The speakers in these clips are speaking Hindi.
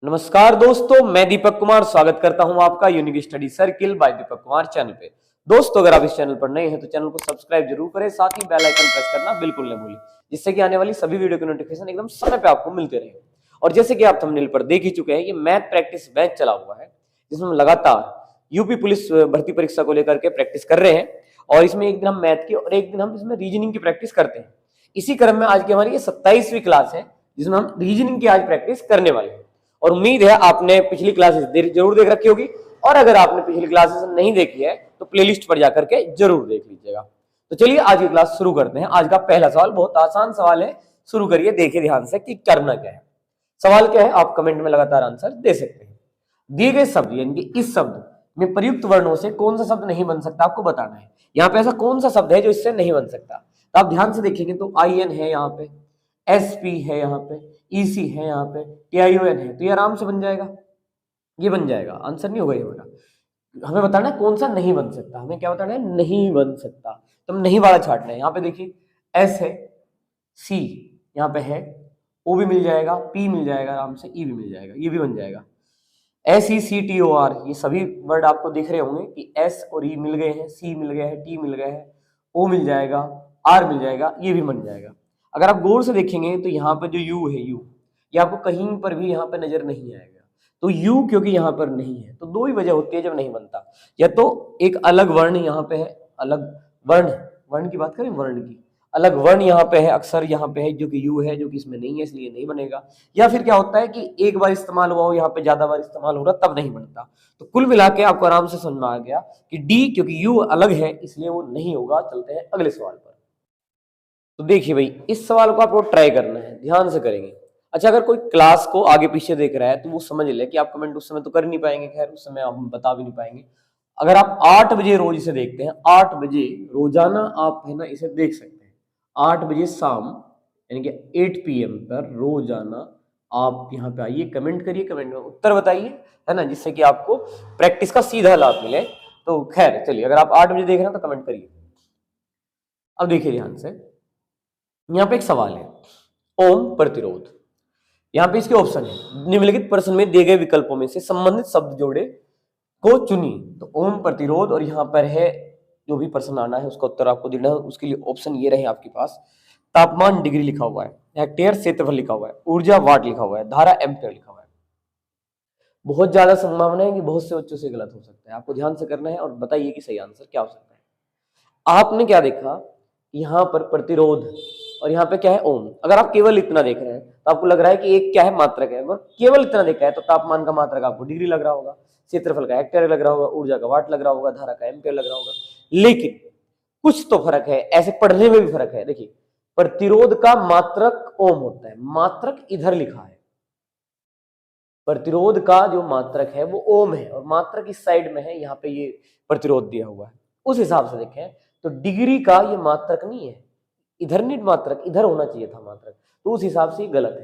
नमस्कार दोस्तों, मैं दीपक कुमार स्वागत करता हूं आपका unique study circle bye Deepak Kumar channel पे। दोस्तों, अगर आप इस चैनल पर नए हैं तो चैनल को सब्सक्राइब जरूर करें, साथ ही बेल आइकन प्रेस करना बिल्कुल न भूलें, जिससे कि आने वाली सभी वीडियो की नोटिफिकेशन एकदम समय पे आपको मिलते रहे। और जैसे कि आप थंबनेल पर देख ही चुके हैं, ये मैथ प्रैक्टिस बैच चला हुआ है जिसमें हम लगातार यूपी पुलिस भर्ती परीक्षा को लेकर के प्रैक्टिस कर रहे हैं। और इसमें एक दिन हम मैथ की और एक दिन हम इसमें रीजनिंग की प्रैक्टिस करते हैं। इसी क्रम में आज की हमारी ये 27वीं क्लास है जिसमें हम रीजनिंग की आज प्रैक्टिस करने वाले हैं। और उम्मीद है आपने पिछली क्लासेस जरूर देख रखी होगी, और अगर आपने पिछली क्लासेस नहीं देखी है तो प्लेलिस्ट पर जाकर के जरूर देख लीजिएगा। तो चलिए आज की क्लास शुरू करते हैं। आज का पहला सवाल बहुत आसान सवाल है, शुरू करिए, देखिए ध्यान से कि करना क्या है। सवाल क्या है, आप कमेंट में लगातार आंसर दे सकते हैं। दिए गए शब्द यानी कि इस शब्द में प्रयुक्त वर्णों से कौन सा शब्द नहीं बन सकता, आपको बताना है। यहाँ पे ऐसा कौन सा शब्द है जो इससे नहीं बन सकता, तो आप ध्यान से देखेंगे तो IN है, यहाँ पे SP है, यहाँ पे EC है, यहाँ पे TION है, तो ये आराम से बन जाएगा, ये बन जाएगा। आंसर नहीं होगा ये होगा। हमें बताना है कौन सा नहीं बन सकता, हमें क्या बताना है, नहीं बन सकता। तो हम नहीं वाला छाटना है। यहाँ पे देखिए S है, C यहाँ पे है, O भी मिल जाएगा, P मिल जाएगा आराम से, E भी मिल जाएगा, ये भी बन जाएगा। SECTOR, ये सभी वर्ड आपको दिख रहे होंगे कि S और E मिल गए हैं, C मिल गया है, T मिल गया है, O मिल जाएगा, R मिल जाएगा, ये भी बन जाएगा। अगर आप गौर से देखेंगे तो यहाँ पर जो U है, U ये आपको कहीं पर भी यहाँ पे नजर नहीं आएगा। तो U क्योंकि यहाँ पर नहीं है, तो दो ही वजह होती है जब नहीं बनता। या तो एक अलग वर्ण यहाँ पे है, अलग वर्ण, वर्ण की बात करें, वर्ण की अलग वर्ण यहाँ पे है, अक्षर यहाँ पे है जो कि U है, जो कि इसमें नहीं है, इसलिए नहीं बनेगा। या फिर क्या होता है कि एक बार इस्तेमाल हुआ हो, यहाँ पे ज्यादा बार इस्तेमाल हो रहा, तब नहीं बनता। तो कुल मिला के आपको आराम से समझ में आ गया कि D क्योंकि U अलग है इसलिए वो नहीं होगा। चलते हैं अगले सवाल पर। तो देखिए भाई, इस सवाल को आपको ट्राई करना है, ध्यान से करेंगे। अच्छा, अगर कोई क्लास को आगे पीछे देख रहा है तो वो समझ ले कि आप कमेंट उस समय तो कर नहीं पाएंगे, खैर उस समय हम बता भी नहीं पाएंगे। अगर आप 8 बजे रोज इसे देखते हैं, 8 बजे रोजाना आप है ना इसे देख सकते हैं। 8 बजे शाम यानी कि 8 PM पर रोजाना आप यहाँ पे आइए, कमेंट करिए, कमेंट में उत्तर बताइए, है ना, जिससे कि आपको प्रैक्टिस का सीधा लाभ मिले। तो खैर चलिए, अगर आप 8 बजे देख रहे हैं तो कमेंट करिए। अब देखिए ध्यान से, यहाँ पे एक सवाल है, ओम प्रतिरोध। यहाँ पे इसके ऑप्शन है, निम्नलिखित प्रश्न में दिए गए विकल्पों में से संबंधित शब्द जोड़े को चुनिए। तो ओम प्रतिरोध, और यहाँ पर है जो भी प्रश्न आना है उसका उत्तर आपको देना है। उसके लिए ऑप्शन ये रहे आपके पास, तापमान डिग्री लिखा हुआ है, हेक्टेयर क्षेत्रफल लिखा हुआ है, ऊर्जा वाट लिखा हुआ है, धारा एम्पियर लिखा हुआ है। बहुत ज्यादा संभावना है कि बहुत से बच्चों से गलत हो सकता है, आपको ध्यान से करना है और बताइए कि सही आंसर क्या हो सकता है। आपने क्या देखा, यहाँ पर प्रतिरोध और यहाँ पे क्या है, ओम। अगर आप केवल इतना देख रहे हैं तो आपको लग रहा है कि एक क्या है, मात्रक है। केवल इतना देखा है तो तापमान का मात्रक आपको डिग्री लग रहा होगा, क्षेत्रफल का हेक्टेयर लग रहा होगा, ऊर्जा का वाट लग रहा होगा, धारा का एम्पियर लग रहा होगा। लेकिन कुछ तो फर्क है, ऐसे पढ़ने में भी फर्क है। देखिए, प्रतिरोध का मात्रक ओम होता है, मात्रक इधर लिखा है। प्रतिरोध का जो मात्रक है वो ओम है, और मात्रक इस साइड में है, यहाँ पे ये प्रतिरोध दिया हुआ है। उस हिसाब से देखें तो डिग्री का ये मात्रक नहीं है, इधर नहीं मात्रक, इधर होना चाहिए था मात्रक, तो उस हिसाब से गलत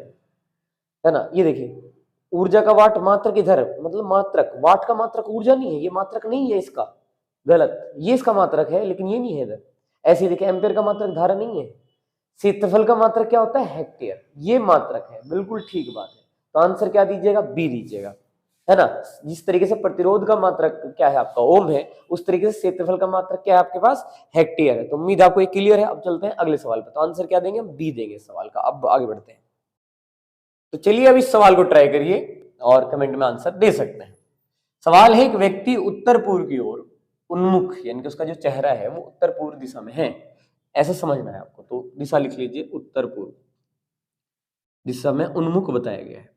है ना। ये देखिए, ऊर्जा का वाट मात्रक इधर, मतलब मात्रक, वाट का मात्रक ऊर्जा नहीं है, ये मात्रक नहीं है इसका, गलत। ये इसका मात्रक है लेकिन ये नहीं है इधर। ऐसे देखिए, एम्पियर का मात्रक धारा नहीं है, क्षेत्रफल का मात्रक क्या होता है, हेक्टेयर, ये मात्रक है। बिल्कुल ठीक बात है, तो आंसर क्या दीजिएगा, बी दीजिएगा, है ना। जिस तरीके से प्रतिरोध का मात्रक क्या है आपका, ओम है, उस तरीके से क्षेत्रफल का मात्रक क्या है आपके पास, हेक्टेयर है। तो उम्मीद आपको ये क्लियर है। अब चलते हैं अगले सवाल पर। तो आंसर क्या देंगे, हम बी देंगे इस सवाल का। अब आगे बढ़ते हैं। तो चलिए अब इस सवाल को ट्राई करिए और कमेंट में आंसर दे सकते हैं। सवाल है, एक व्यक्ति उत्तर पूर्व की ओर उन्मुख, यानी कि उसका जो चेहरा है वो उत्तर पूर्व दिशा में है, ऐसा समझना है आपको। तो दिशा लिख लीजिए, उत्तर पूर्व दिशा में उन्मुख बताया गया है।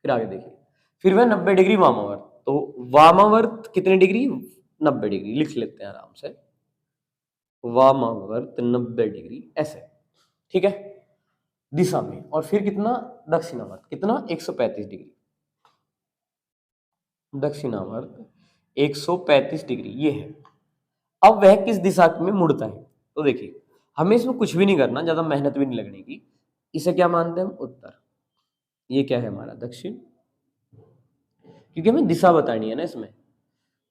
फिर आगे देखिए, फिर वह 90 डिग्री वामावर्त, तो वामावर्त कितने डिग्री, 90 डिग्री लिख लेते हैं आराम से, वामावर्त 90 डिग्री ऐसे, ठीक है, दिशा में। और फिर कितना, दक्षिणावर्त कितना, 135 डिग्री, दक्षिणावर्त 135 डिग्री ये है। अब वह किस दिशा में मुड़ता है, तो देखिए हमें इसमें कुछ भी नहीं करना, ज्यादा मेहनत भी नहीं लगने की। इसे क्या मानते हैं हम, उत्तर। ये क्या है हमारा, दक्षिण, क्योंकि हमें दिशा बतानी है ना इसमें।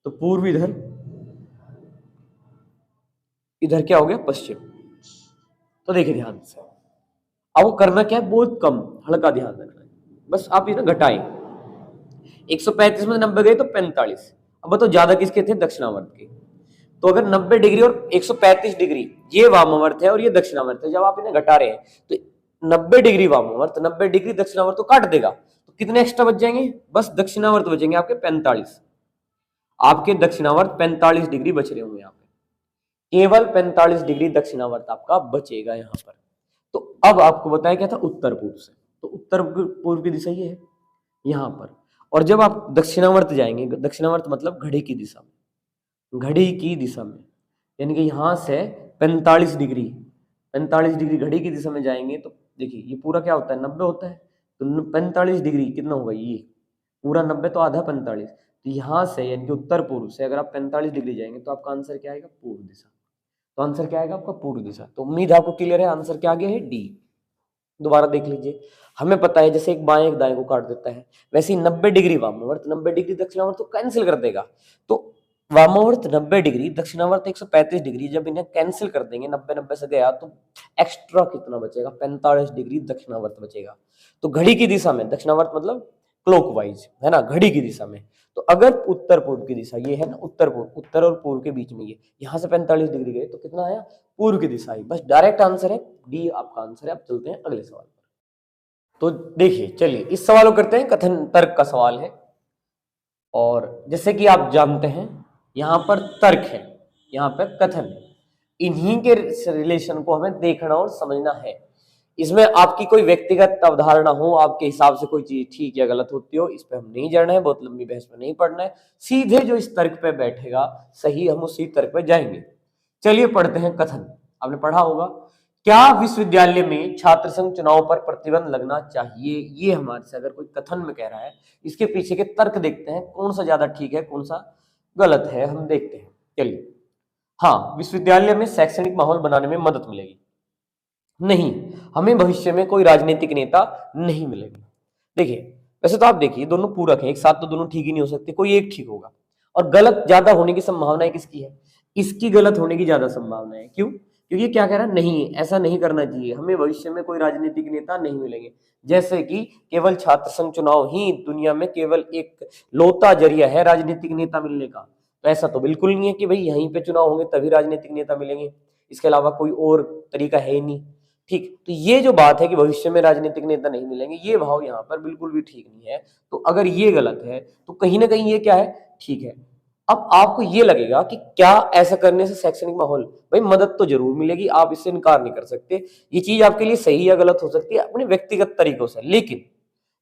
तो पूर्व इधर, इधर क्या हो गया, पश्चिम। तो देखिए ध्यान से, अब वो करना क्या है, बहुत कम, हल्का ध्यान रखना है, बस आप इधर घटाएं, 135 में 90 गए तो 45। अब बताओ ज्यादा किसके थे, दक्षिणावर्त के। तो अगर 90 डिग्री और 135 डिग्री ये वामावर्त है और ये दक्षिणावर्त है, जब आप इन्हें घटा रहे हैं तो 90 डिग्री वामावर्त 90 डिग्री दक्षिणावर्त तो काट देगा, तो कितने एक्स्ट्रा बच जाएंगे, बस दक्षिणावर्त बचेंगे आपके 45। आपके दक्षिणावर्त 45 डिग्री बच रहे होंगे यहाँ पे, केवल 45 डिग्री दक्षिणावर्त आपका बचेगा यहाँ पर। तो अब आपको बताया क्या था, उत्तर पूर्व से, तो उत्तर पूर्व की दिशा ये है यहाँ पर। और जब आप दक्षिणावर्त जाएंगे, दक्षिणावर्त मतलब घड़ी की दिशा में, घड़ी की दिशा में, यानी कि यहां से 45 डिग्री 45 डिग्री घड़ी की दिशा में जाएंगे तो देखिए ये पूरा क्या होता है, 90 होता है, तो 45 डिग्री कितना होगा, ये पूरा 90 तो आधा 45, तो यहाँ से यानी कि उत्तर पूर्व से अगर आप 45 डिग्री जाएंगे तो आपका आंसर क्या आएगा, पूर्व दिशा। तो आंसर क्या आएगा आपका, पूर्व दिशा। तो उम्मीद है आपको क्लियर है, आंसर क्या आ गया है, डी। दोबारा देख लीजिए, हमें पता है जैसे एक बाएं एक दाएं को काट देता है, वैसे ही 90 डिग्री वामावर्त 90 डिग्री दक्षिणावर्त तो कैंसिल कर देगा। तो वामावर्त 90 डिग्री दक्षिणावर्त 135 डिग्री, जब इन्हें कैंसिल कर देंगे 90 90 से गया तो एक्स्ट्रा कितना बचेगा, 45 डिग्री दक्षिणावर्त बचेगा। तो घड़ी की दिशा में, दक्षिणावर्त मतलब क्लॉकवाइज है ना, घड़ी की दिशा में। तो अगर उत्तर पूर्व की दिशा ये है ना, उत्तर पूर्व, उत्तर और पूर्व के बीच में ये, यहाँ से 45 डिग्री गए तो कितना आया, पूर्व की दिशा आई। बस डायरेक्ट आंसर है डी आपका आंसर है। अब चलते हैं अगले सवाल पर। तो देखिए चलिए इस सवाल को करते हैं, कथन तर्क का सवाल है। और जैसे कि आप जानते हैं यहाँ पर तर्क है, यहाँ पर कथन है, इन्हीं के रिलेशन को हमें देखना और समझना है। इसमें आपकी कोई व्यक्तिगत अवधारणा हो, आपके हिसाब से कोई चीज ठीक या गलत होती हो, इस पे हम नहीं जाना है, बहुत लंबी बहस में नहीं पढ़ना है। सीधे जो इस तर्क पे बैठेगा सही, हम उसी तर्क पे जाएंगे। चलिए पढ़ते हैं कथन। आपने पढ़ा होगा, क्या विश्वविद्यालय में छात्र संघ चुनाव पर प्रतिबंध लगना चाहिए, ये हमारे से अगर कोई कथन में कह रहा है, इसके पीछे के तर्क देखते हैं, कौन सा ज्यादा ठीक है कौन सा गलत है, हम देखते हैं। चलिए, हाँ, विश्वविद्यालय में शैक्षणिक माहौल बनाने में मदद मिलेगी, नहीं, हमें भविष्य में कोई राजनीतिक नेता नहीं मिलेगा। देखिए वैसे तो आप देखिए दोनों पूरक हैं, एक साथ तो दोनों ठीक ही नहीं हो सकते, कोई एक ठीक होगा। और गलत ज्यादा होने की संभावना किसकी है, इसकी गलत होने की ज्यादा संभावना है। क्यों, क्योंकि क्या कह रहा है, नहीं ऐसा नहीं करना चाहिए, हमें भविष्य में कोई राजनीतिक नेता नहीं मिलेंगे। जैसे कि केवल छात्र संघ चुनाव ही दुनिया में केवल एक लौता जरिया है राजनीतिक नेता मिलने का, तो ऐसा तो बिल्कुल नहीं है कि भाई यहीं पे चुनाव होंगे तभी राजनीतिक नेता मिलेंगे, इसके अलावा कोई और तरीका है ही नहीं। ठीक, तो ये जो बात है कि भविष्य में राजनीतिक नेता नहीं मिलेंगे, ये भाव यहाँ पर बिल्कुल भी ठीक नहीं है। तो अगर ये गलत है तो कहीं ना कहीं ये क्या है, ठीक है। अब आपको ये लगेगा कि क्या ऐसा करने से शैक्षणिक माहौल, भाई मदद तो जरूर मिलेगी, आप इससे इनकार नहीं कर सकते, ये चीज आपके लिए सही या गलत हो सकती है अपने व्यक्तिगत तरीकों से। लेकिन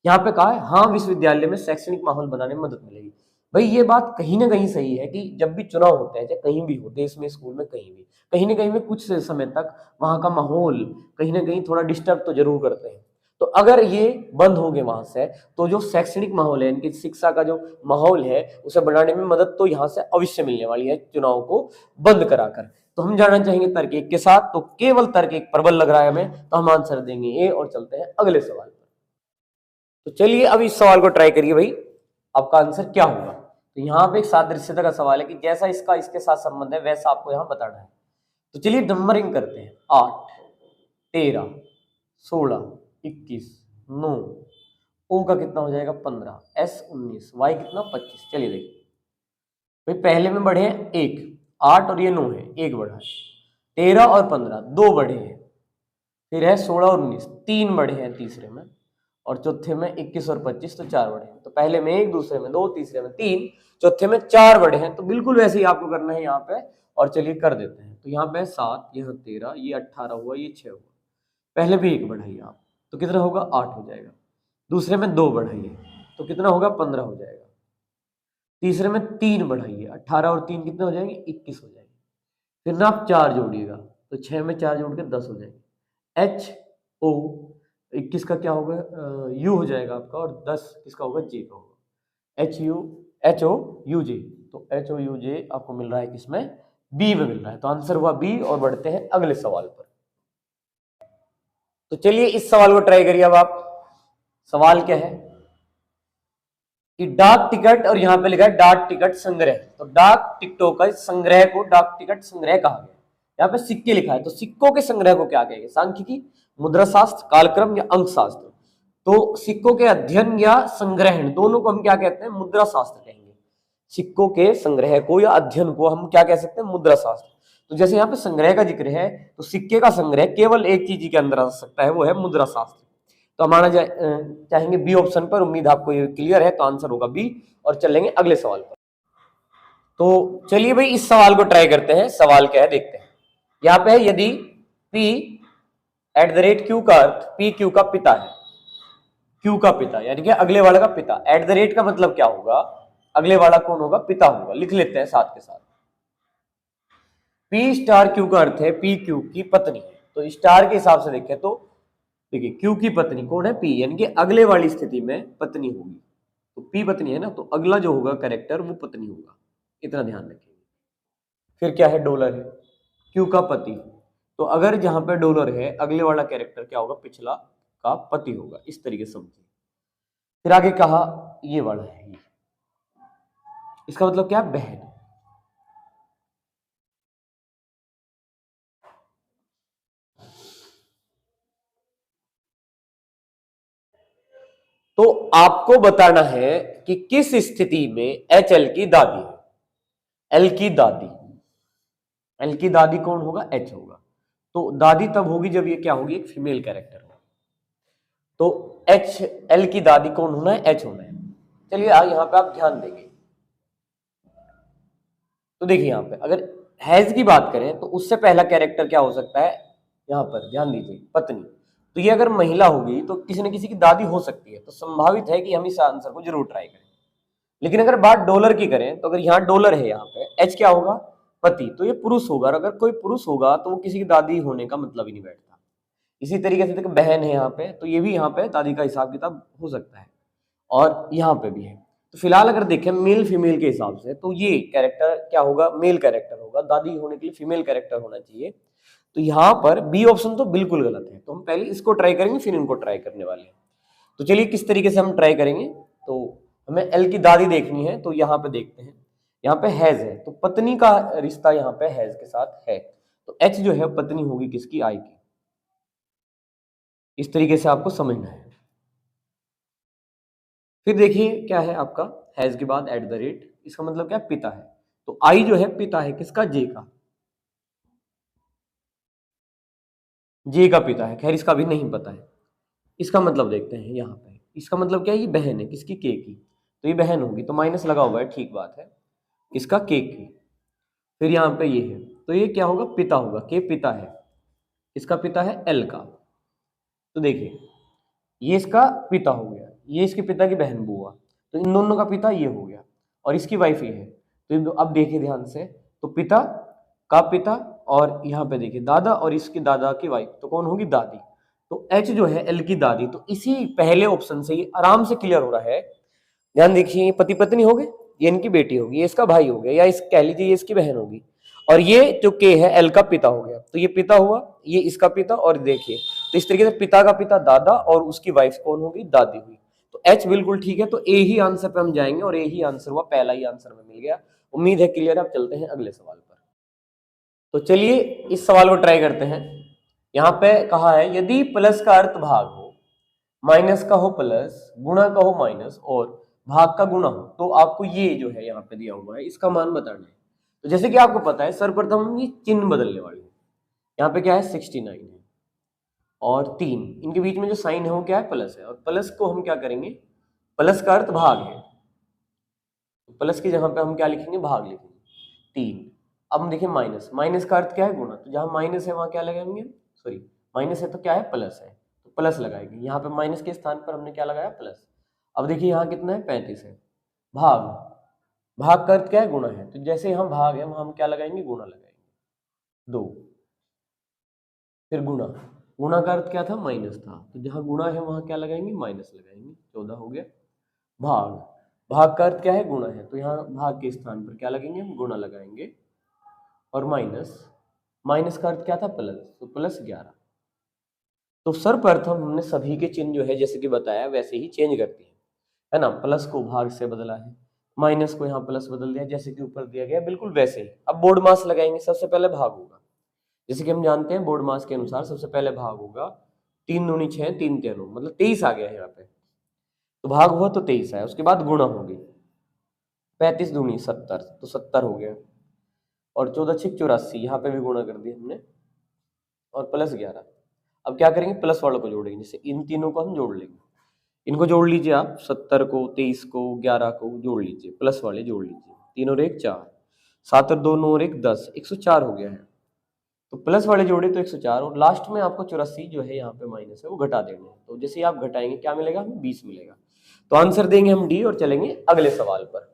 यहाँ पे कहा है हाँ विश्वविद्यालय में शैक्षणिक माहौल बनाने में मदद मिलेगी। भाई ये बात कहीं ना कहीं सही है कि जब भी चुनाव होते हैं, चाहे कहीं भी हो, देश में, स्कूल में, कहीं भी, कहीं ना कहीं में कुछ समय तक वहां का माहौल कहीं ना कहीं थोड़ा डिस्टर्ब तो जरूर करते हैं। तो अगर ये बंद हो गए वहां से, तो जो शैक्षणिक माहौल है, इनकी शिक्षा का जो माहौल है, उसे बढ़ाने में मदद तो यहाँ से अवश्य मिलने वाली है चुनाव को बंद कराकर। तो हम जाना चाहेंगे तर्क एक के साथ, तो केवल तर्क एक प्रबल लग रहा है हमें, तो हम आंसर देंगे ए। और चलते हैं अगले सवाल पर। तो चलिए अब इस सवाल को ट्राई करिए भाई, आपका आंसर क्या होगा। तो यहाँ पे एक सादृश्यता का सवाल है कि जैसा इसका इसके साथ संबंध है वैसा आपको यहाँ बताना है। तो चलिए नंबरिंग करते हैं, 8, 13, 16, 21, 9, ओ का कितना हो जाएगा 15, एस 19, वाई कितना 25। चलिए देखिए भाई, पहले में बढ़े हैं 1, 8 और ये 9 है, 1 बढ़ा है, 13 और 15 2 बढ़े हैं, फिर है 16 और 19 3 बढ़े हैं तीसरे में, और चौथे में 21 और 25 तो 4 बढ़े हैं। तो पहले में 1, दूसरे में 2, तीसरे में 3, चौथे में 4 बढ़े हैं। तो बिल्कुल वैसे ही आपको करना है यहाँ पे, और चलिए कर देते हैं। तो यहाँ पे 7, यहाँ 13, ये 18 हुआ, ये 6 हुआ, पहले भी 1 बढ़ाइए आप, तो कितना होगा 8 हो जाएगा। दूसरे में 2 बढ़ाइए तो कितना होगा 15 हो जाएगा। तीसरे में 3 बढ़ाइए, 18 और 3 कितने हो जाएंगे 21 हो जाएंगे। फिर ना आप 4 जोड़िएगा, तो 6 में 4 जोड़ के 10 हो जाएंगे। एच ओ 21 का क्या होगा, यू हो जाएगा आपका, और 10 किसका होगा, जे का होगा, एच ओ यू जे। तो एच ओ यू जे आपको मिल रहा है किसमें, बी में मिल रहा है। तो आंसर हुआ बी। और बढ़ते हैं अगले सवाल पर। तो चलिए इस सवाल को ट्राई करिए। अब आप, सवाल क्या है कि डाक टिकट, और यहाँ पे लिखा है डाक टिकट संग्रह, तो डाक टिकटों का संग्रह को डाक टिकट संग्रह कहा गया। यहाँ पे सिक्के लिखा है, तो सिक्कों के संग्रह को क्या कहेंगे, सांख्यिकी, मुद्रा शास्त्र, कालक्रम या अंक शास्त्र। तो सिक्कों के अध्ययन या संग्रहण दोनों को हम क्या कहते हैं? मुद्रा शास्त्र कहेंगे। सिक्कों के संग्रह को या अध्ययन को हम क्या कह सकते हैं? मुद्रा शास्त्र। तो जैसे यहाँ पे संग्रह का जिक्र है, तो सिक्के का संग्रह केवल एक चीज के अंदर आ सकता है, वो है मुद्रा शास्त्र। तो हमारा चाहेंगे बी ऑप्शन पर। उम्मीद आपको ये क्लियर है, तो आंसर होगा बी। और चलेंगे अगले सवाल पर। तो चलिए भाई इस सवाल को ट्राई करते हैं। सवाल क्या है देखते हैं। यहाँ पे है, यदि P@Q का अर्थ P Q का पिता है, Q का पिता यानी कि अगले वाले का पिता। @ का मतलब क्या होगा? अगले वाला कौन होगा? पिता होगा। लिख लेते हैं साथ के साथ। P*Q का अर्थ है P Q की पत्नी। तो स्टार के हिसाब से देखें तो देखिए Q की पत्नी कौन है? P, यानी कि अगले वाली स्थिति में पत्नी होगी। तो P पत्नी है ना, तो अगला जो होगा कैरेक्टर वो पत्नी होगा, इतना ध्यान रखिए। फिर क्या है? डॉलर है, Q का पति। तो अगर जहां पे डॉलर है, अगले वाला कैरेक्टर क्या होगा? पिछला का पति होगा। इस तरीके से समझिए। फिर आगे कहा ये वाला है, ये इसका मतलब क्या? बहन। तो आपको बताना है कि किस स्थिति में HL की दादी है। L की दादी, L की दादी कौन होगा? H होगा। तो दादी तब होगी जब ये क्या होगी? एक फीमेल कैरेक्टर होगा। तो L की दादी कौन होना है? H होना है। चलिए यहां पे आप ध्यान देंगे तो देखिए यहां पे अगर हैज की बात करें तो उससे पहला कैरेक्टर क्या हो सकता है? यहां पर ध्यान दीजिए, पत्नी। तो ये अगर महिला होगी तो किसी न किसी की दादी हो सकती है। तो संभावित है कि हम इस आंसर को जरूर ट्राई करें। लेकिन अगर बात डॉलर की करें तो अगर यहाँ डॉलर है, यहाँ पे H क्या होगा? पति। तो ये पुरुष होगा। और अगर कोई पुरुष होगा तो वो किसी की दादी होने का मतलब ही नहीं बैठता। इसी तरीके से देखो बहन है यहाँ पे, तो ये भी यहाँ पे दादी का हिसाब किताब हो सकता है। और यहाँ पे भी है। तो फिलहाल अगर देखें मेल फीमेल के हिसाब से, तो ये कैरेक्टर क्या होगा? मेल कैरेक्टर होगा। दादी होने के लिए फीमेल कैरेक्टर होना चाहिए। तो यहाँ पर बी ऑप्शन तो बिल्कुल गलत है। तो हम पहले इसको ट्राई करेंगे, फिर इनको ट्राई करने वाले हैं। तो चलिए किस तरीके से हम ट्राई करेंगे। तो हमें एल की दादी देखनी है, तो यहाँ पे देखते हैं। यहाँ पे हैज है, तो पत्नी का रिश्ता यहाँ पे हैज के साथ है। तो एच जो है पत्नी होगी किसकी? आई की। इस तरीके से आपको समझना है। फिर देखिए क्या है आपका? हैज के बाद @, इसका मतलब क्या? पिता है। तो आई जो है पिता है किसका? जे का। जे का पिता है। खैर इसका भी नहीं पता है। इसका मतलब देखते हैं यहाँ पे। इसका मतलब क्या है? ये बहन है किसकी? के की। तो ये बहन होगी, तो माइनस लगा हुआ है, ठीक बात है, इसका के की। फिर यहाँ पे ये है, तो ये क्या होगा? पिता होगा। के पिता है, इसका पिता है एल का। तो देखिए ये इसका पिता हो गया, ये इसके पिता की बहन बुआ। तो इन दोनों का पिता ये हो गया, और इसकी वाइफ ये है। तो अब देखिए ध्यान से, तो पिता का पिता, और यहाँ पे देखिए दादा, और इसकी दादा की वाइफ, तो कौन होगी? दादी। तो एच जो है एल की दादी। तो इसी पहले ऑप्शन से ये आराम से क्लियर हो रहा है। ध्यान देखिए, ये पति पत्नी हो गए, ये इनकी बेटी होगी, ये इसका भाई हो गया, या इस कह लीजिए ये इसकी बहन होगी। और ये जो के है एल का पिता हो गया। तो ये पिता हुआ, ये इसका पिता, और देखिए तो इस तरीके से पिता का पिता दादा, और उसकी वाइफ कौन होगी? दादी हुई। तो एच बिल्कुल ठीक है। तो ए ही आंसर पे हम जाएंगे, और ए ही आंसर हुआ, पहला ही आंसर में मिल गया। उम्मीद है क्लियर। अब चलते हैं अगले सवाल पर। तो चलिए इस सवाल को ट्राई करते हैं। यहाँ पे कहा है, यदि प्लस का अर्थ भाग हो, माइनस का हो प्लस, गुणा का हो माइनस, और भाग का गुणा हो, तो आपको ये जो है यहाँ पे दिया हुआ है, इसका मान बताना है। तो जैसे कि आपको पता है, सर्वप्रथम हम ये चिन्ह बदलने वाले हैं। यहाँ पे क्या है? 69 है, और 3, इनके बीच में जो साइन है वो क्या है? प्लस है। और प्लस को हम क्या करेंगे? प्लस का अर्थ भाग है, तो प्लस की जगह पे हम क्या लिखेंगे? भाग लिखेंगे। 3। अब हम देखें माइनस, माइनस का अर्थ क्या है? गुणा। तो जहां माइनस है वहां क्या लगाएंगे? सॉरी, माइनस है तो क्या है? प्लस है, तो प्लस लगाएंगे। यहाँ पे माइनस के स्थान पर हमने क्या लगाया? प्लस। अब देखिए यहाँ कितना है? 35 है। भाग, भाग का अर्थ क्या है? गुणा है। तो जैसे यहाँ भाग है वहां हम क्या लगाएंगे? गुणा लगाएंगे, 2। फिर गुणा, गुणा का अर्थ क्या था? माइनस था। तो जहां गुणा है वहां क्या लगाएंगे? माइनस लगाएंगे, 14 हो गया। भाग, भाग का अर्थ क्या है? गुणा है। तो यहाँ भाग के स्थान पर क्या लगेंगे? हम गुणा लगाएंगे। और माइनस, माइनस का अर्थ क्या था? प्लस, तो प्लस 11। तो सर्वप्रथम हमने सभी के चिन्ह जो है जैसे कि बताया वैसे ही चेंज करते हैं, है ना। प्लस को भाग से बदला है, माइनस को यहाँ प्लस बदल दिया, जैसे कि ऊपर दिया गया बिल्कुल वैसे ही। अब बोर्ड मास लगाएंगे, सबसे पहले भाग होगा। जैसे कि हम जानते हैं बोर्ड मास के अनुसार सबसे पहले भाग होगा 3 दूनी 6, 3 3 9, मतलब 23 आ गया है यहाँ पे। तो भाग हुआ तो 23 आया, उसके बाद गुणा होगी, 35 दूनी 70, तो 70 हो गया। और 14 6 84, यहाँ पे भी गुणा कर दिया हमने, और प्लस 11। अब क्या करेंगे, प्लस वालों को जोड़ेंगे, जैसे इन तीनों को हम जोड़ लेंगे। इनको जोड़ लीजिए आप, 70 को, 23 को, 11 को जोड़ लीजिए, प्लस वाले जोड़ लीजिए, 3 और 1 4, 7 और 2 9 और 1 10, 104 हो गया है। तो प्लस वाले जोड़े तो 104, और लास्ट में आपको 84 जो है यहाँ पे माइनस है वो घटा देंगे। तो जैसे ही आप घटाएंगे क्या मिलेगा, हमें 20 मिलेगा। तो आंसर देंगे हम डी और चलेंगे अगले सवाल पर।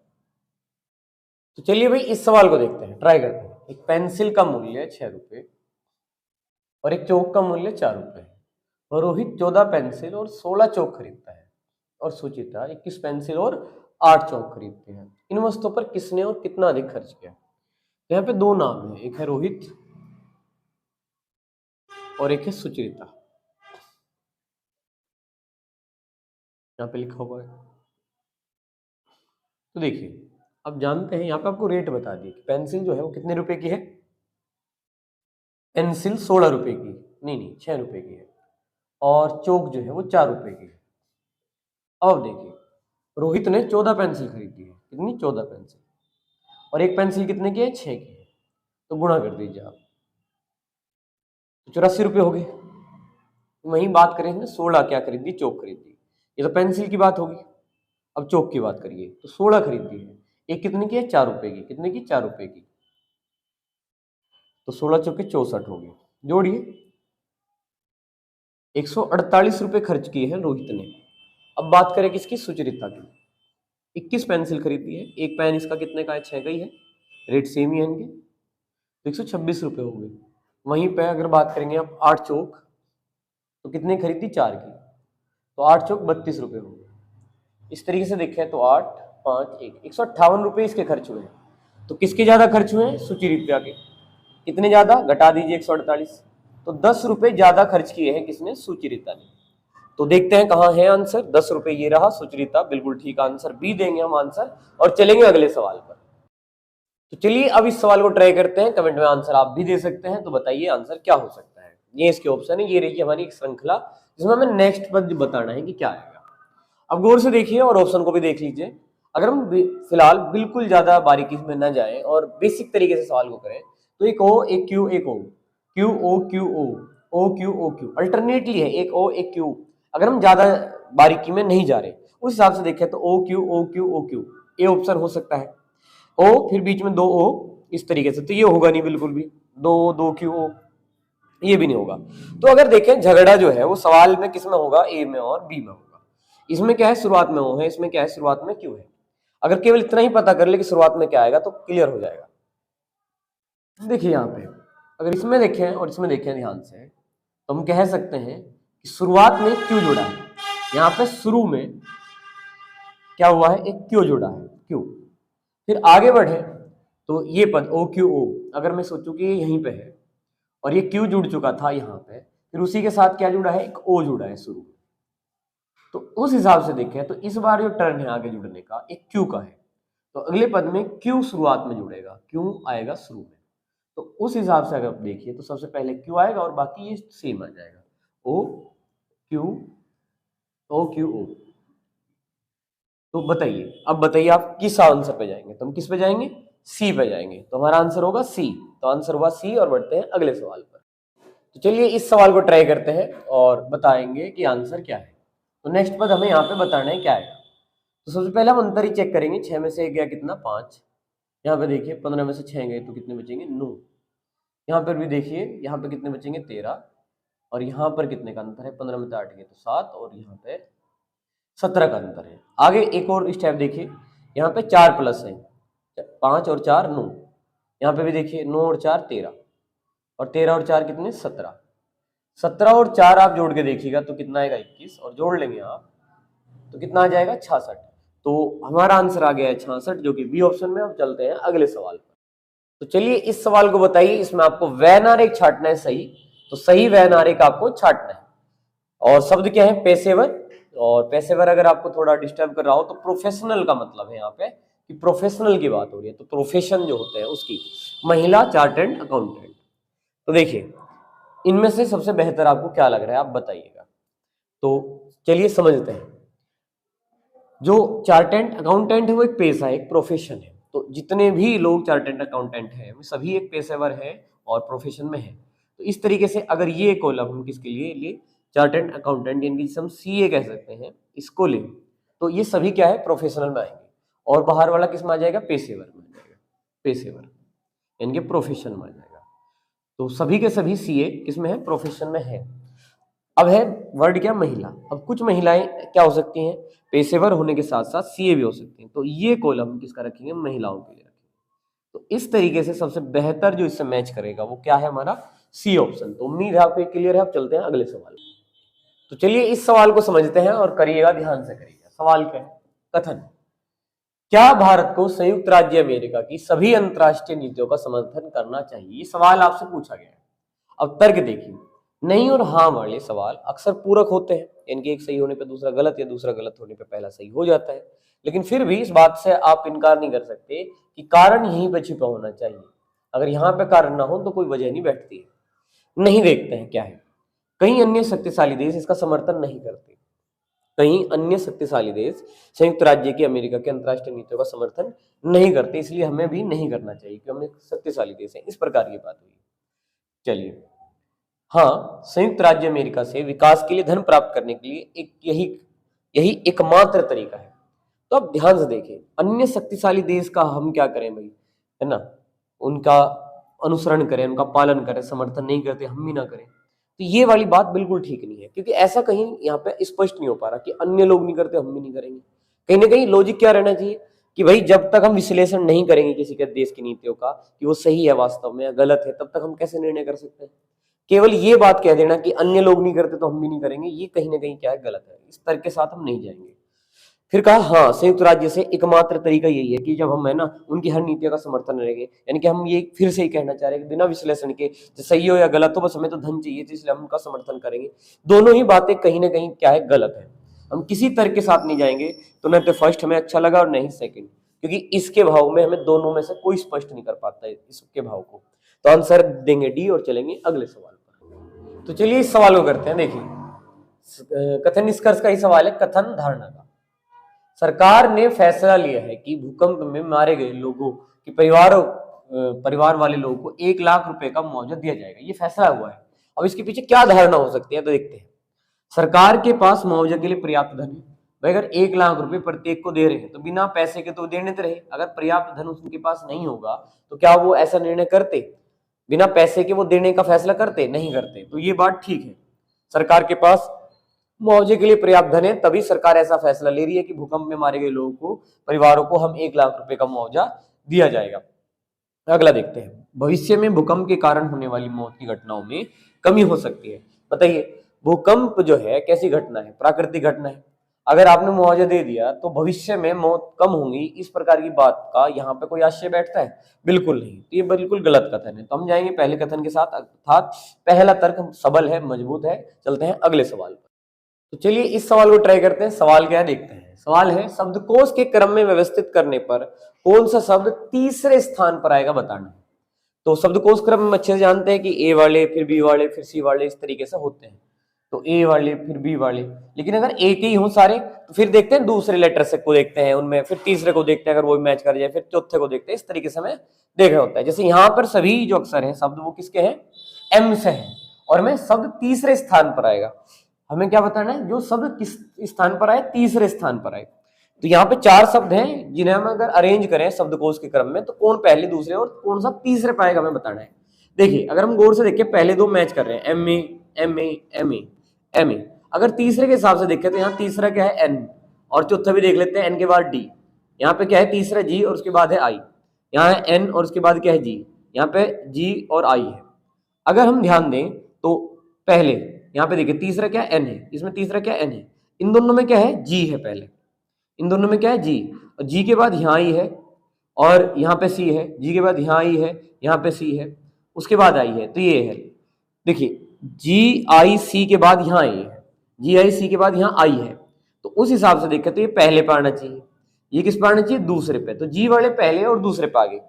तो चलिए भाई इस सवाल को देखते हैं, ट्राई करते हैं। एक पेंसिल का मूल्य 6 रुपए और एक चौक का मूल्य 4 रुपए है, और रोहित 14 पेंसिल और 16 चौक खरीदता है, और सुचित्रा 21 पेंसिल और 8 चौक खरीदते हैं। इन वस्तुओं पर किसने और कितना अधिक खर्च किया। तो यहाँ पे दो नाम है, एक है रोहित और एक है सुचरिता, यहाँ पे लिखा हुआ है। तो देखिए अब जानते हैं, यहाँ पे आपको रेट बता दिए कि पेंसिल जो है वो कितने रुपए की है। पेंसिल 16 रुपए की, नहीं 6 रुपए की है, और चौक जो है वो 4 रुपए की है। अब देखिए रोहित ने 14 पेंसिल खरीदी है, कितनी, 14 पेंसिल, और एक पेंसिल कितने की है, 6 की है। तो गुणा कर दीजिए आप, तो 84 रुपये हो गए। वहीं बात करें हमने 16 क्या खरीदी, चौक खरीदी, ये तो पेंसिल की बात होगी। अब चौक की बात करिए, तो 16 खरीदी है, एक कितने की है, 4 रुपए की, कितने की, 4 रुपए की। तो 16 चौके 64 हो गए, जोड़िए 148 रुपए खर्च किए हैं रोहित ने। अब बात करें किसकी, सुचरिता की। 21 पेंसिल खरीदी है, एक पेन इसका कितने का है, 6 का ही है, रेट सेम ही है इनके, तो 126 रुपये हो गए। वहीं पे अगर बात करेंगे आप 8 चौक, तो कितने खरीदी, 4 की, तो 8 चौक 32 रुपये हो गए। इस तरीके से देखें तो 8 5 1, 158 रुपये इसके खर्च हुए हैं। तो किसके ज्यादा खर्च हुए हैं, सुचरिता के। कितने ज्यादा, घटा दीजिए 148, तो 10 रुपये ज्यादा खर्च किए हैं किसने, सुचरिता ने। तो देखते हैं कहाँ है आंसर, 10 रुपये ये रहा, सुचरिता बिल्कुल ठीक आंसर, बी देंगे हम आंसर, और चलेंगे अगले सवाल पर। तो चलिए अब इस सवाल को ट्राई करते हैं, कमेंट में आंसर आप भी दे सकते हैं। तो बताइए आंसर क्या हो सकता है। ये इसके ऑप्शन है, ये रही हमारी एक श्रृंखला जिसमें हमें नेक्स्ट पर बताना है कि क्या आएगा। अब गौर से देखिए और ऑप्शन को भी देख लीजिए। अगर हम फिलहाल बिल्कुल ज्यादा बारीकी में न जाएं और बेसिक तरीके से सवाल को करें, तो एक ओ एक क्यू एक O, Q O Q O Q O Q, alternately है, एक ओ एक क्यू। अगर हम ज्यादा बारीकी में नहीं जा रहे उस हिसाब से देखें तो O Q O Q O Q, ये ऑप्शन हो सकता है। ओ फिर बीच में 2 ओ, इस तरीके से, तो ये होगा नहीं बिल्कुल भी, 2 क्यू ओ, ये भी नहीं होगा। तो अगर देखें झगड़ा जो है वो सवाल में किस में होगा, ए में और बी में होगा। इसमें क्या है, शुरुआत में ओ है, इसमें क्या है, शुरुआत में क्यू है। अगर केवल इतना ही पता कर ले कि शुरुआत में क्या आएगा तो क्लियर हो जाएगा। देखिए यहाँ पे अगर इसमें देखें और इसमें देखें ध्यान से, तो हम कह सकते हैं कि शुरुआत में क्यू जुड़ा है। यहाँ पे शुरू में क्या हुआ है, एक क्यू जुड़ा है, क्यू। फिर आगे बढ़े तो ये पद ओ क्यू ओ, अगर मैं सोचूं कि ये यहीं पे है और ये क्यू जुड़ चुका था यहाँ पे, फिर उसी के साथ क्या जुड़ा है, एक ओ जुड़ा है शुरू में। तो उस हिसाब से देखें तो इस बार जो टर्न है आगे जुड़ने का, एक क्यू का है, तो अगले पद में क्यू शुरुआत में जुड़ेगा, क्यू आएगा शुरू में। तो उस हिसाब से अगर आप देखिए तो सबसे पहले क्यू आएगा और बाकी ये सेम आ जाएगा, ओ क्यू ओ क्यू ओ। तो बताइए, अब बताइए आप किस आंसर पे जाएंगे, तो हम किस पे जाएंगे, सी पे जाएंगे। तो हमारा आंसर होगा सी, तो आंसर हुआ सी, और बढ़ते हैं अगले सवाल पर। तो चलिए इस सवाल को ट्राई करते हैं और बताएंगे कि आंसर क्या है। तो नेक्स्ट पद हमें यहाँ पे बताना है क्या आएगा। तो सबसे पहले हम अंतर ही चेक करेंगे, 6 में से 1 गया कितना, 5। यहाँ पे देखिए 15 में से 6 गए तो कितने बचेंगे, 9। यहाँ पर भी देखिए यहाँ पे कितने बचेंगे, 13। और यहाँ पर कितने का अंतर है, 15 में से 8 गए तो 7, और यहाँ पे 17 का अंतर है। आगे एक और स्टेप देखिए, यहाँ पे 4 प्लस है, 5 और 4 9। यहाँ पे भी देखिए 9 और 4 13, और 13 और 4 कितने, 17। 17 और 4 आप जोड़ के देखिएगा तो कितना आएगा, 21, और जोड़ लेंगे आप तो कितना आ जाएगा, 66। तो हमारा आंसर आ गया है 66, जो कि बी ऑप्शन में। हम चलते हैं अगले सवाल पर। तो चलिए इस सवाल को बताइए, इसमें आपको वैन आरेख छाटना है सही, तो सही वैन आरेख आपको छाटना है। और शब्द क्या है, पेशेवर। और पेशेवर अगर आपको थोड़ा डिस्टर्ब कर रहा हो तो प्रोफेशनल का मतलब है यहाँ पे कि प्रोफेशनल की बात हो रही है, तो प्रोफेशन जो होते हैं उसकी, महिला चार्टर्ड अकाउंटेंट। तो देखिए इनमें से सबसे बेहतर आपको क्या लग रहा है, आप बताइएगा। तो चलिए समझते हैं। जो चार्टेड अकाउंटेंट है वो एक पेशा है, एक प्रोफेशन है। तो जितने भी लोग चार्टेड अकाउंटेंट हैं वो सभी एक पेशेवर है और प्रोफेशन में है। तो इस तरीके से अगर ये कॉलम हम किसके लिए ले, चार्टेड अकाउंटेंट यानी जिसे हम सीए कह सकते हैं, इसको ले, तो ये सभी क्या है, प्रोफेशनल में आएंगे। और बाहर वाला किस में आ जाएगा, पेशेवर में आ जाएगा, पेशेवर यानी कि प्रोफेशन में आ जाएगा। तो सभी के सभी सीए किस में है, प्रोफेशन में है। अब है वर्ड क्या, महिला। अब कुछ महिलाएं क्या हो सकती हैं, पेशेवर होने के साथ साथ सीए भी हो सकती हैं। तो ये कॉलम किसका रखेंगे, महिलाओं के लिए रखेंगे। तो इस तरीके से सबसे बेहतर जो इससे मैच करेगा वो क्या है, हमारा सी ऑप्शन। तो उम्मीद है आपको क्लियर है। अब चलते हैं अगले सवाल। तो चलिए इस सवाल को समझते हैं और करिएगा, ध्यान से करिएगा। सवाल क्या है, कथन, क्या भारत को संयुक्त राज्य अमेरिका की सभी अंतरराष्ट्रीय नीतियों का समर्थन करना चाहिए। ये सवाल आपसे पूछा गया है। अब तर्क देखिए, नहीं और हाँ वाले सवाल अक्सर पूरक होते हैं, इनके एक सही होने पे दूसरा गलत या दूसरा गलत होने पे पहला सही हो जाता है। लेकिन फिर भी इस बात से आप इनकार नहीं कर सकते कि कारण यहीं पे छिपा होना चाहिए। अगर यहाँ पे कारण ना हो तो कोई वजह नहीं बैठती है। नहीं देखते हैं क्या है। कई अन्य शक्तिशाली देश इसका समर्थन नहीं करते। कई अन्य शक्तिशाली देश संयुक्त राज्य की अमेरिका के अंतरराष्ट्रीय नीतियों का समर्थन नहीं करते, इसलिए हमें भी नहीं करना चाहिए कि हम एक शक्तिशाली देश हैं। इस प्रकार की बात हुई। चलिए, हाँ, संयुक्त राज्य अमेरिका से विकास के लिए धन प्राप्त करने के लिए एक यही एकमात्र तरीका है। तो अब ध्यान से देखें, अन्य शक्तिशाली देश का हम क्या करें भाई, है ना, उनका अनुसरण करें, उनका पालन करें, समर्थन नहीं करते हम भी ना करें। तो ये वाली बात बिल्कुल ठीक नहीं है, क्योंकि ऐसा कहीं यहाँ पे स्पष्ट नहीं हो पा रहा कि अन्य लोग नहीं करते हम भी नहीं करेंगे। कहीं ना कहीं लॉजिक क्या रहना चाहिए कि भाई जब तक हम विश्लेषण नहीं करेंगे किसी के देश की नीतियों का कि वो सही है वास्तव में या गलत है, तब तक हम कैसे निर्णय कर सकते हैं। केवल ये बात कह देना कि अन्य लोग नहीं करते तो हम भी नहीं करेंगे, ये कहीं ना कहीं क्या है, गलत है। इस तर्क के साथ हम नहीं जाएंगे। फिर कहा हाँ, संयुक्त राज्य से एकमात्र तरीका यही है कि जब हम है ना उनकी हर नीतियों का समर्थन रहेंगे, यानी कि हम ये फिर से ही कहना चाह रहे हैं कि बिना विश्लेषण के सही हो या गलत हो, बस हमें तो धन चाहिए, इसलिए हम उनका समर्थन करेंगे। दोनों ही बातें कहीं ना कहीं क्या है, गलत है। हम किसी तर्क के साथ नहीं जाएंगे। तो न तो फर्स्ट हमें अच्छा लगा और नहीं सेकंड, क्योंकि इसके भाव में हमें दोनों में से कोई स्पष्ट नहीं कर पाता है इसके भाव को। तो आंसर देंगे डी और चलेंगे अगले सवाल पर। तो चलिए इस सवाल को करते हैं। देखिए, कथन निष्कर्ष का ही सवाल है, कथन धारणा का। सरकार ने फैसला लिया है कि भूकंप में मारे गए लोगों की परिवार वाले लोगों को 1 लाख रुपए का मुआवजा दिया जाएगा। ये फैसला हुआ है। अब इसके पीछे क्या धारणा हो सकती है, तो देखते हैं। सरकार के पास मुआवजा के लिए पर्याप्त धन है। भाई अगर 1 लाख रुपए प्रत्येक को दे रहे हैं तो बिना पैसे के तो देने तो रहे। अगर पर्याप्त धन उनके पास नहीं होगा तो क्या वो ऐसा निर्णय करते, बिना पैसे के वो देने का फैसला करते, नहीं करते। तो ये बात ठीक है, सरकार के पास मुआवजे के लिए पर्याप्त धन है, तभी सरकार ऐसा फैसला ले रही है कि भूकंप में मारे गए लोगों को, परिवारों को हम 1 लाख रुपए का मुआवजा दिया जाएगा। अगला देखते हैं, भविष्य में भूकंप के कारण होने वाली मौत की घटनाओं में कमी हो सकती है। बताइए, भूकंप जो है कैसी घटना है, प्राकृतिक घटना है। अगर आपने मुआवजा दे दिया तो भविष्य में मौत कम होंगी, इस प्रकार की बात का यहाँ पे कोई आशय बैठता है? बिल्कुल नहीं। तो ये बिल्कुल गलत कथन है। तो हम जाएंगे पहले कथन के साथ, अर्थात पहला तर्क सबल है, मजबूत है। चलते हैं अगले सवाल पर। तो चलिए इस सवाल को ट्राई करते हैं। सवाल क्या है देखते हैं। सवाल है, शब्दकोश के क्रम में व्यवस्थित करने पर कौन सा शब्द तीसरे स्थान पर आएगा, बताना है। तो शब्दकोश क्रम में अच्छे से जानते हैं कि ए वाले, फिर बी वाले, फिर सी वाले, इस तरीके से होते हैं। तो ए वाले, फिर बी वाले। लेकिन अगर एक ही हो सारे तो फिर देखते हैं दूसरे लेटर से को देखते हैं उनमें, फिर तीसरे को देखते हैं अगर वो मैच कर जाए, फिर चौथे को देखते हैं। इस तरीके से हमें देख रहा होता है। जैसे यहाँ पर सभी जो अक्षर हैं शब्द वो किसके हैं, एम से हैं, और में शब्द तीसरे स्थान पर आएगा। हमें क्या बताना है, जो शब्द किस स्थान पर आए, तीसरे स्थान पर आए। तो यहाँ पे 4 शब्द हैं जिन्हें हम अगर अरेंज करें शब्दकोश के क्रम में तो कौन पहले, दूसरे और कौन सा तीसरे पाएगा, हमें बताना है। देखिए अगर हम गौर से देखें, पहले 2 मैच कर रहे हैं, M A M A M A M A. अगर तीसरे के हिसाब से देखें तो यहाँ तीसरा क्या है, एन, और चौथा भी देख लेते हैं, एन के बाद डी। यहाँ पे क्या है, तीसरा जी और उसके बाद है आई। यहाँ है एन और उसके बाद क्या है, जी। यहाँ पे जी और आई है। अगर हम ध्यान दें तो पहले यहाँ पे देखिए तीसरा क्या एन है, इसमें तीसरा क्या एन है, इन दोनों में क्या है, जी है। पहले इन दोनों में क्या है, जी, और जी के बाद यहाँ आई है और यहाँ पे सी है, जी के बाद यहाँ आई है, यहाँ पे सी है, उसके बाद आई है। तो ये है, देखिए जी आई सी के बाद यहाँ आई है, जी आई सी के बाद यहाँ आई है। तो उस हिसाब से देखें तो ये पहले पे आना चाहिए, ये किस पे आना चाहिए, दूसरे पे। तो जी वाले पहले और दूसरे पे आ गए।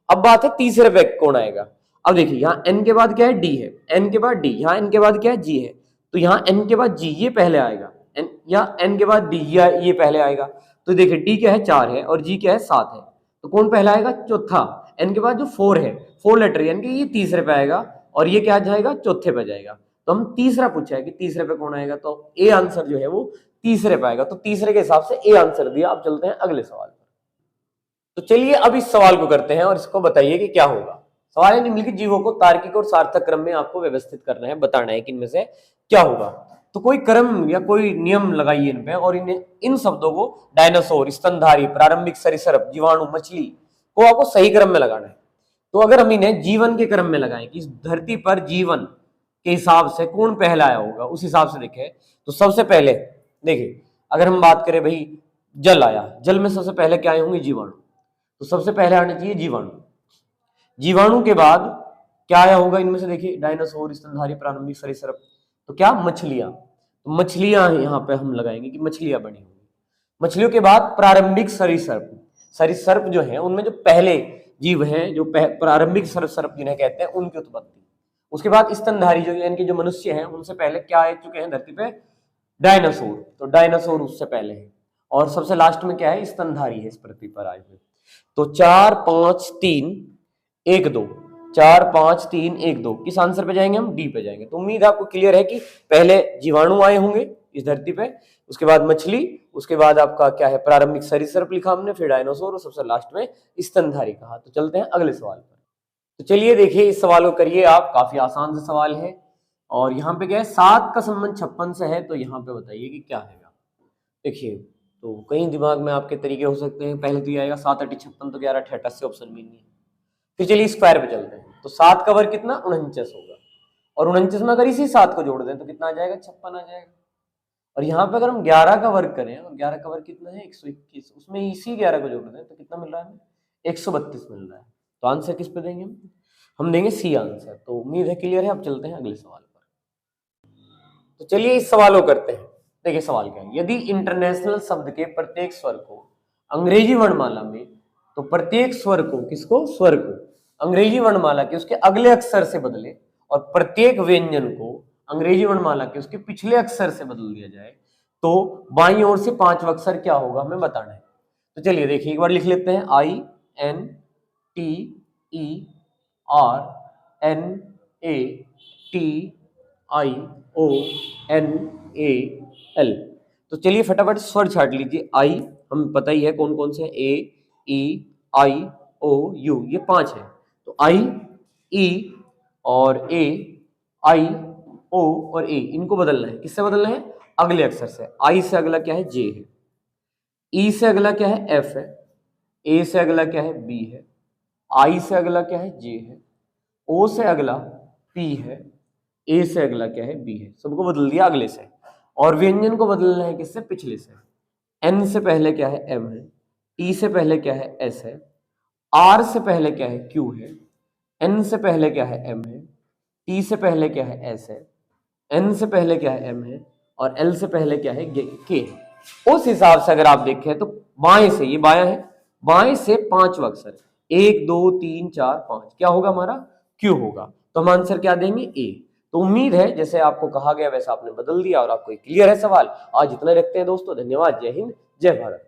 अब बात है तीसरे पे कौन आएगा। अब देखिए यहाँ n के बाद क्या है, d है, n के बाद d, यहाँ n के बाद क्या है, g है, तो यहाँ n के बाद g ये पहले आएगा, n या n के बाद d ये पहले आएगा। तो देखिए d क्या है, 4 है और g क्या है, 7 है, तो कौन पहला आएगा, चौथा। n के बाद जो 4 है, 4 लेटर यानी कि ये तीसरे पे आएगा और ये क्या जाएगा, चौथे पे जाएगा। तो हम तीसरा पूछा है कि तीसरे पे कौन आएगा, तो ए आंसर जो है वो तीसरे पे आएगा, तो तीसरे के हिसाब से ए आंसर दिया। अब चलते हैं अगले सवाल पर। तो चलिए अब इस सवाल को करते हैं और इसको बताइए कि क्या होगा। सवाल है, निम्नलिखित जीवों को तार्किक और सार्थक क्रम में आपको व्यवस्थित करना है, बताना है कि इनमें से क्या होगा। तो कोई क्रम या कोई नियम लगाइए इन पे और इन शब्दों को डायनासोर, स्तनधारी, प्रारंभिक सरीसृप, जीवाणु, मछली को आपको सही क्रम में लगाना है। तो अगर हम इन्हें जीवन के क्रम में लगाएं कि इस धरती पर जीवन के हिसाब से कौन पहला आया होगा, उस हिसाब से देखें तो सबसे पहले देखिए अगर हम बात करें भाई जल आया, जल में सबसे पहले क्या आए होंगे, जीवाणु, तो सबसे पहले आना चाहिए जीवाणु। जीवाणु के बाद क्या आया होगा इनमें से, देखिए डायनासोर, स्तनधारी, प्रारंभिक सरीसृप, तो क्या, मछलियां। तो मछलियां यहाँ पे हम लगाएंगे कि मछलियां बनी होंगी। मछलियों के बाद प्रारंभिक सरीसृप, सरीसृप जो है उनमें जो पहले जीव हैं, जो प्रारंभिक सरीसृप जिन्हें कहते हैं, उनकी उत्पत्ति। उसके बाद स्तनधारी जो यानी कि जो मनुष्य हैं, उनसे पहले क्या आ चुके हैं धरती पे, डायनासोर, तो डायनासोर उससे पहले है। और सबसे लास्ट में क्या है, स्तनधारी है इस पृथ्वी पर आए हुए। तो 4 5 3 1 2, 4 5 3 1 2, किस आंसर पे जाएंगे हम, डी पे जाएंगे। तो उम्मीद आपको क्लियर है कि पहले जीवाणु आए होंगे इस धरती पे, उसके बाद मछली, उसके बाद आपका क्या है, प्रारंभिक सरीसृप लिखा हमने, फिर डायनासोर और सबसे लास्ट में स्तनधारी कहा। तो चलते हैं अगले सवाल पर। तो चलिए देखिए इस सवाल को करिए आप, काफी आसान सा सवाल है और यहाँ पे क्या है, 7 का संबंध 56 से है, तो यहाँ पे बताइए कि क्या है। देखिए तो कई दिमाग में आपके तरीके हो सकते हैं। पहले तो ये आएगा 7 8 56, तो 11 8 88 ऑप्शन भी नहीं है। फिर चलिए स्क्वायर पे चलते हैं, तो 7 का वर्ग कितना, 49 होगा, और 49 में अगर इसी 7 को जोड़ दें तो कितना आ जाएगा, 56 आ जाएगा। और यहाँ पे अगर हम 11 का वर्ग करें, और 11 का वर्ग कितना है, 121, उसमें इसी 11 को जोड़ दें तो कितना मिल रहा है हमें, 132 मिल रहा है। तो आंसर किस पे देंगे हम देंगे सी आंसर। तो उम्मीद है क्लियर है। अब चलते हैं अगले सवाल पर। तो चलिए इस सवाल को करते हैं। देखिए सवाल क्या है, यदि इंटरनेशनल शब्द के प्रत्येक स्वर को अंग्रेजी वर्णमाला में, तो प्रत्येक स्वर को, किसको, स्वर को अंग्रेजी वर्णमाला के उसके अगले अक्षर से बदले और प्रत्येक व्यंजन को अंग्रेजी वर्णमाला के उसके पिछले अक्षर से बदल दिया जाए, तो बाईं ओर से 5वां अक्षर क्या होगा, हमें बताना है। तो चलिए देखिए एक बार लिख लेते हैं, INTERNATIONAL। तो चलिए फटाफट स्वर छाट लीजिए। आई हम पता ही है कौन कौन से, AEIOU, ये 5 है। तो I, E और A, I, O और A, इनको बदलना है। किससे बदलना है, अगले अक्षर से। I से अगला क्या है, J है, E से अगला क्या है, F है, A से अगला क्या है, B है, I से अगला क्या है, J है, O से अगला P है, A से अगला क्या है, B है। सबको बदल दिया अगले से। और व्यंजन को बदलना है किससे, पिछले से। N से पहले क्या है, M है, T से पहले क्या है, S है, R से पहले क्या है, Q है, N से पहले क्या है, M है, T से पहले क्या है, S है, N से पहले क्या है, M है, और L से पहले क्या है, K है। उस हिसाब से अगर आप देखें तो बाएं से, ये बायां है, बाएं से 5वां अक्षर 1 2 3 4 5 क्या होगा हमारा, Q होगा। तो हम आंसर क्या देंगे, A। तो उम्मीद है जैसे आपको कहा गया वैसा आपने बदल दिया और आपको क्लियर है सवाल। आज इतना रखते हैं दोस्तों, धन्यवाद, जय हिंद, जय भारत।